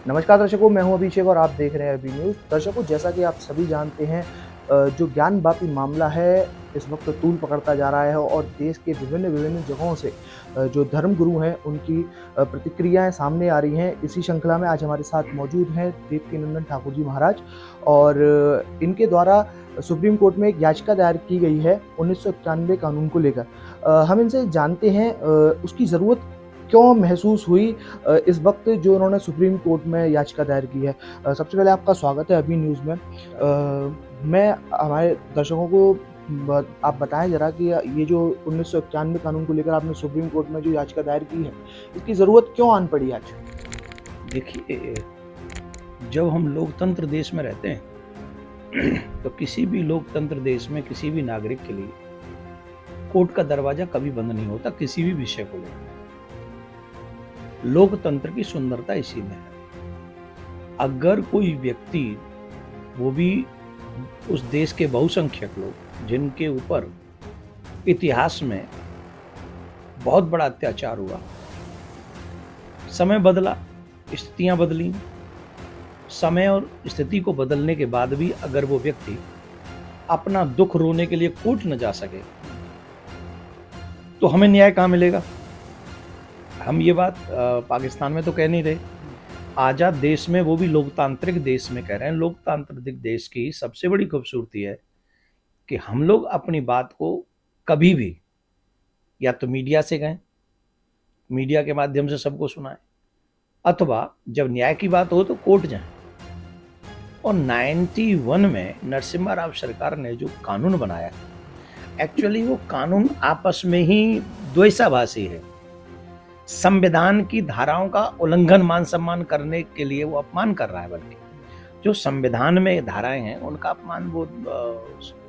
नमस्कार दर्शकों, मैं हूं अभिषेक और आप देख रहे हैं अभी न्यूज़। दर्शकों, जैसा कि आप सभी जानते हैं जो ज्ञान-वापी मामला है, इस वक्त तूल पकड़ता जा रहा है और देश के विभिन्न-विभिन्न जगहों से जो धर्मगुरु हैं, उनकी प्रतिक्रियाएँ सामने आ रही हैं। इसी श्रृंखला में आज हमारे साथ मौजूद हैं देवकीनंदन ठाकुर जी महाराज और इनके द्वारा सुप्रीम कोर्ट में एक याचिका दायर की गई है 1991 कानून को लेकर। हम इनसे जानते हैं उसकी ज़रूरत क्यों महसूस हुई इस वक्त जो उन्होंने सुप्रीम कोर्ट में याचिका दायर की है। सबसे पहले आपका स्वागत है अभी न्यूज़ में। मैं हमारे दर्शकों को आप बताएं ज़रा कि ये जो 1991 कानून को लेकर आपने सुप्रीम कोर्ट में जो याचिका दायर की है, इसकी ज़रूरत क्यों आन पड़ी आज? देखिए, जब हम लोकतंत्र देश में रहते हैं तो किसी भी लोकतंत्र देश में किसी भी नागरिक के लिए कोर्ट का दरवाजा कभी बंद नहीं होता, किसी भी विषय को लेकर। लोकतंत्र की सुंदरता इसी में है। अगर कोई व्यक्ति, वो भी उस देश के बहुसंख्यक लोग जिनके ऊपर इतिहास में बहुत बड़ा अत्याचार हुआ, समय बदला, स्थितियां बदली, समय और स्थिति को बदलने के बाद भी अगर वो व्यक्ति अपना दुख रोने के लिए कोर्ट न जा सके तो हमें न्याय कहाँ मिलेगा? हम ये बात पाकिस्तान में तो कह नहीं रहे, आज़ाद देश में, वो भी लोकतांत्रिक देश में कह रहे हैं। लोकतांत्रिक देश की सबसे बड़ी खूबसूरती है कि हम लोग अपनी बात को कभी भी या तो मीडिया से कहें, मीडिया के माध्यम से सबको सुनाएं, अथवा जब न्याय की बात हो तो कोर्ट जाएं। और 91 में नरसिम्हा राव सरकार ने जो कानून बनाया, एक्चुअली वो कानून आपस में ही द्वैषाभासी है। संविधान की धाराओं का उल्लंघन मान सम्मान करने के लिए वो अपमान कर रहा है, बल्कि जो संविधान में धाराएं हैं उनका अपमान वो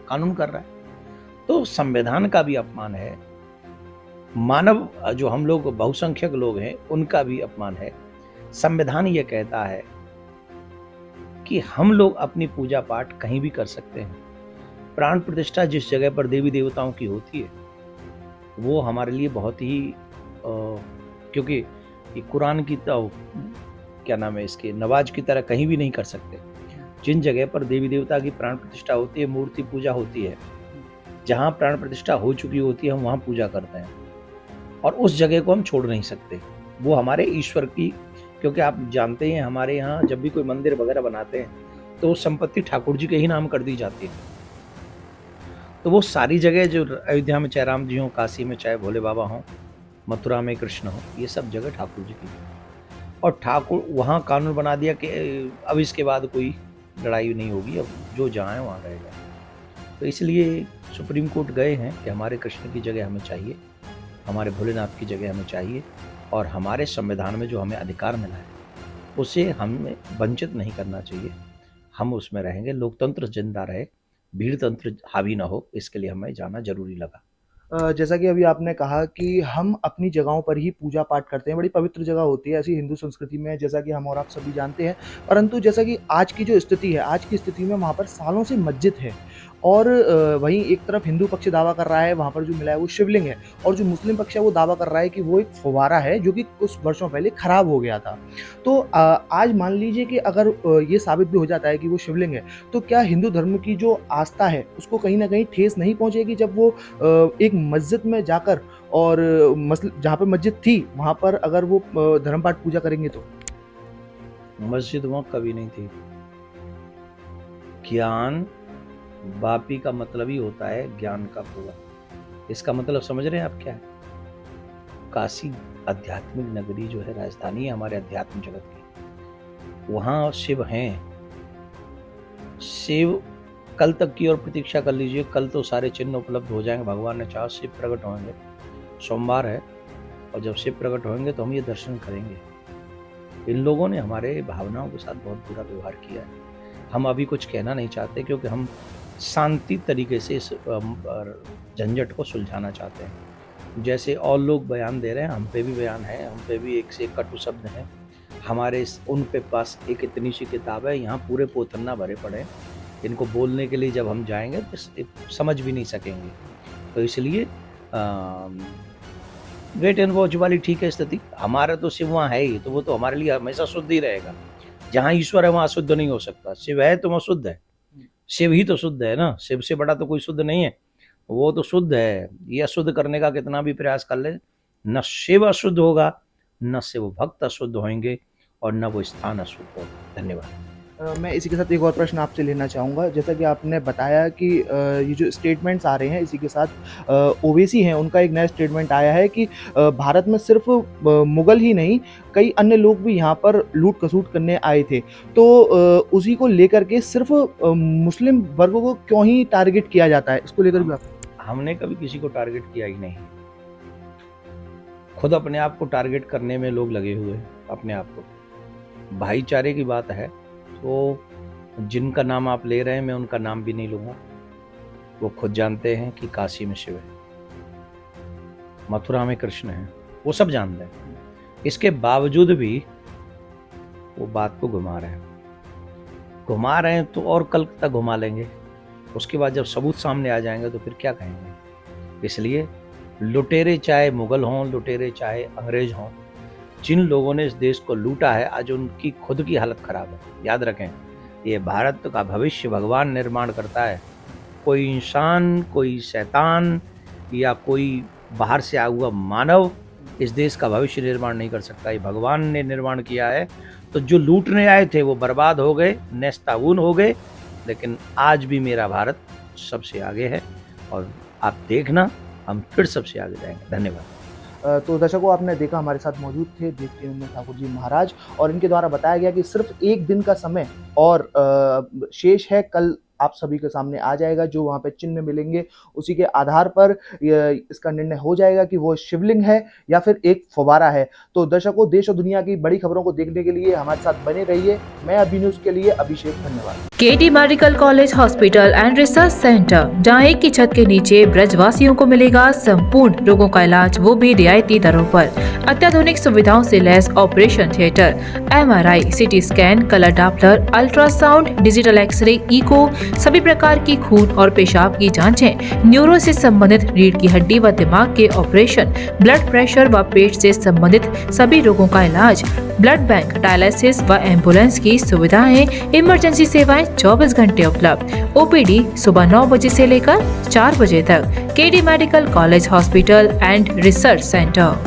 कानून कर रहा है। तो संविधान का भी अपमान है, मानव जो हम लोग बहुसंख्यक लोग हैं उनका भी अपमान है। संविधान ये कहता है कि हम लोग अपनी पूजा पाठ कहीं भी कर सकते हैं। प्राण प्रतिष्ठा जिस जगह पर देवी देवताओं की होती है वो हमारे लिए बहुत ही क्योंकि ये कुरान की तो क्या नाम है इसके नवाज की तरह कहीं भी नहीं कर सकते। जिन जगह पर देवी देवता की प्राण प्रतिष्ठा होती है, मूर्ति पूजा होती है, जहाँ प्राण प्रतिष्ठा हो चुकी होती है हम वहाँ पूजा करते हैं और उस जगह को हम छोड़ नहीं सकते। वो हमारे ईश्वर की, क्योंकि आप जानते हैं हमारे यहाँ जब भी कोई मंदिर वगैरह बनाते हैं तो संपत्ति ठाकुर जी के ही नाम कर दी जाती है। तो वो सारी जगह जो अयोध्या में चाहे राम जी हों, काशी में चाहे भोले बाबा हों, मथुरा में कृष्ण हो, ये सब जगह ठाकुर जी की। और ठाकुर वहाँ कानून बना दिया कि अब इसके बाद कोई लड़ाई नहीं होगी, अब जो जहाँ है वहाँ रहेगा। तो इसलिए सुप्रीम कोर्ट गए हैं कि हमारे कृष्ण की जगह हमें चाहिए, हमारे भोलेनाथ की जगह हमें चाहिए और हमारे संविधान में जो हमें अधिकार मिला है उसे हमें वंचित नहीं करना चाहिए। हम उसमें रहेंगे, लोकतंत्र जिंदा रहे, भीड़तंत्र हावी ना हो, इसके लिए हमें जाना जरूरी लगा। जैसा कि अभी आपने कहा कि हम अपनी जगहों पर ही पूजा पाठ करते हैं, बड़ी पवित्र जगह होती है ऐसी हिंदू संस्कृति में, जैसा कि हम और आप सभी जानते हैं। परंतु जैसा कि आज की जो स्थिति है, आज की स्थिति में वहाँ पर सालों से मस्जिद है और वहीं एक तरफ हिंदू पक्ष दावा कर रहा है वहाँ पर जो मिला है वो शिवलिंग है और जो मुस्लिम पक्ष है वो दावा कर रहा है कि वो एक फव्वारा है जो कि कुछ वर्षों पहले खराब हो गया था। तो आज मान लीजिए कि अगर ये साबित भी हो जाता है कि वो शिवलिंग है, तो क्या हिंदू धर्म की जो आस्था है उसको कहीं न कहीं ठेस नहीं पहुँचेगी जब वो एक मस्जिद में जाकर और जहाँ पे मस्जिद थी वहाँ पर अगर वो धर्म पाठ पूजा करेंगे तो? मस्जिद वहाँ कभी नहीं थी। ज्ञान वापी का मतलब ही होता है ज्ञान का कुआं। इसका मतलब समझ रहे हैं आप क्या है? काशी आध्यात्मिक नगरी जो है, राजधानी है हमारे अध्यात्म जगत की, वहाँ शिव हैं। शिव कल तक की और प्रतीक्षा कर लीजिए, कल तो सारे चिन्ह उपलब्ध हो जाएंगे, भगवान ने चाहा शिव प्रकट होंगे। सोमवार है और जब शिव प्रकट होंगे तो हम ये दर्शन करेंगे। इन लोगों ने हमारे भावनाओं के साथ बहुत बुरा व्यवहार किया है। हम अभी कुछ कहना नहीं चाहते क्योंकि हम शांति तरीके से इस झंझट को सुलझाना चाहते हैं। जैसे और लोग बयान दे रहे हैं, हम पे भी बयान है, हम पे भी एक से एक कटु शब्द हैं। हमारे उन पे पास एक इतनी सी किताब है, यहाँ पूरे पोथन्ना भरे पड़े, इनको बोलने के लिए जब हम जाएंगे तो समझ भी नहीं सकेंगे। तो इसलिए वेट एंड वॉच वाली ठीक है स्थिति। हमारा तो शिव वहाँ है ही, तो वो तो हमारे लिए हमेशा शुद्ध ही रहेगा। जहाँ ईश्वर है वहाँ अशुद्ध नहीं हो सकता। शिव है तो वह शुद्ध है, शिव ही तो शुद्ध है ना, शिव से बड़ा तो कोई शुद्ध नहीं है, वो तो शुद्ध है। ये अशुद्ध करने का कितना भी प्रयास कर ले, न शिव अशुद्ध होगा, न शिव भक्त अशुद्ध होंगे, और न वो स्थान अशुद्ध होगा। धन्यवाद। मैं इसी के साथ एक और प्रश्न आपसे लेना चाहूँगा। जैसा कि आपने बताया कि ये जो स्टेटमेंट्स आ रहे हैं, इसी के साथ ओवैसी हैं, उनका एक नया स्टेटमेंट आया है कि भारत में सिर्फ़ मुग़ल ही नहीं, कई अन्य लोग भी यहाँ पर लूट-खसूट करने आए थे। तो उसी को लेकर के सिर्फ़ मुस्लिम वर्ग को क्यों ही टारगेट किया जाता है? इसको लेकर भी आप हमने कभी किसी को टारगेट किया ही नहीं। खुद अपने आप को टारगेट करने में लोग लगे हुए हैं, अपने आप को। भाईचारे की बात है तो जिनका नाम आप ले रहे हैं, मैं उनका नाम भी नहीं लूँगा। वो खुद जानते हैं कि काशी में शिव है, मथुरा में कृष्ण है, वो सब जानते हैं। इसके बावजूद भी वो बात को घुमा रहे हैं तो और कल तक घुमा लेंगे। उसके बाद जब सबूत सामने आ जाएंगे तो फिर क्या कहेंगे। इसलिए लुटेरे चाहे मुगल हों, लुटेरे चाहे अंग्रेज हों, जिन लोगों ने इस देश को लूटा है, आज उनकी खुद की हालत खराब है। याद रखें, ये भारत का भविष्य भगवान निर्माण करता है। कोई इंसान, कोई शैतान या कोई बाहर से आया हुआ मानव इस देश का भविष्य निर्माण नहीं कर सकता। ये भगवान ने निर्माण किया है। तो जो लूटने आए थे वो बर्बाद हो गए, नेस्ताबून हो गए, लेकिन आज भी मेरा भारत सबसे आगे है, और आप देखना हम फिर सबसे आगे जाएंगे। धन्यवाद। तो दर्शकों, आपने देखा हमारे साथ मौजूद थे देवकीनंदन ठाकुर जी महाराज, और इनके द्वारा बताया गया कि सिर्फ एक दिन का समय और शेष है। कल आप सभी के सामने आ जाएगा, जो वहाँ पे चिन्ह मिलेंगे उसी के आधार पर इसका निर्णय हो जाएगा कि वो शिवलिंग है या फिर एक फव्वारा है। तो दर्शकों, देश और दुनिया की बड़ी खबरों को देखने के लिए हमारे साथ बने रहिए। मैं अभी न्यूज़ के लिए अभिषेक, धन्यवाद। KD medical college hospital and research centre, जहां एक की छत के नीचे ब्रजवासियों को मिलेगा संपूर्ण रोगों का इलाज, वो भी रियायती दरों पर। अत्याधुनिक सुविधाओं से लैस operation theatre, MRI, CT scan, colour Doppler, ultrasound, digital X ray, echo, सभी प्रकार की खून और पेशाब की जांचें, न्यूरो से संबंधित रीढ़ की हड्डी व दिमाग के ऑपरेशन, ब्लड प्रेशर व पेट से संबंधित सभी रोगों का इलाज, ब्लड बैंक, डायलिसिस व एम्बुलेंस की सुविधाएं, इमरजेंसी सेवाएं 24 घंटे उपलब्ध। OPD सुबह 9 बजे से लेकर 4 बजे तक। KD medical college hospital and research centre.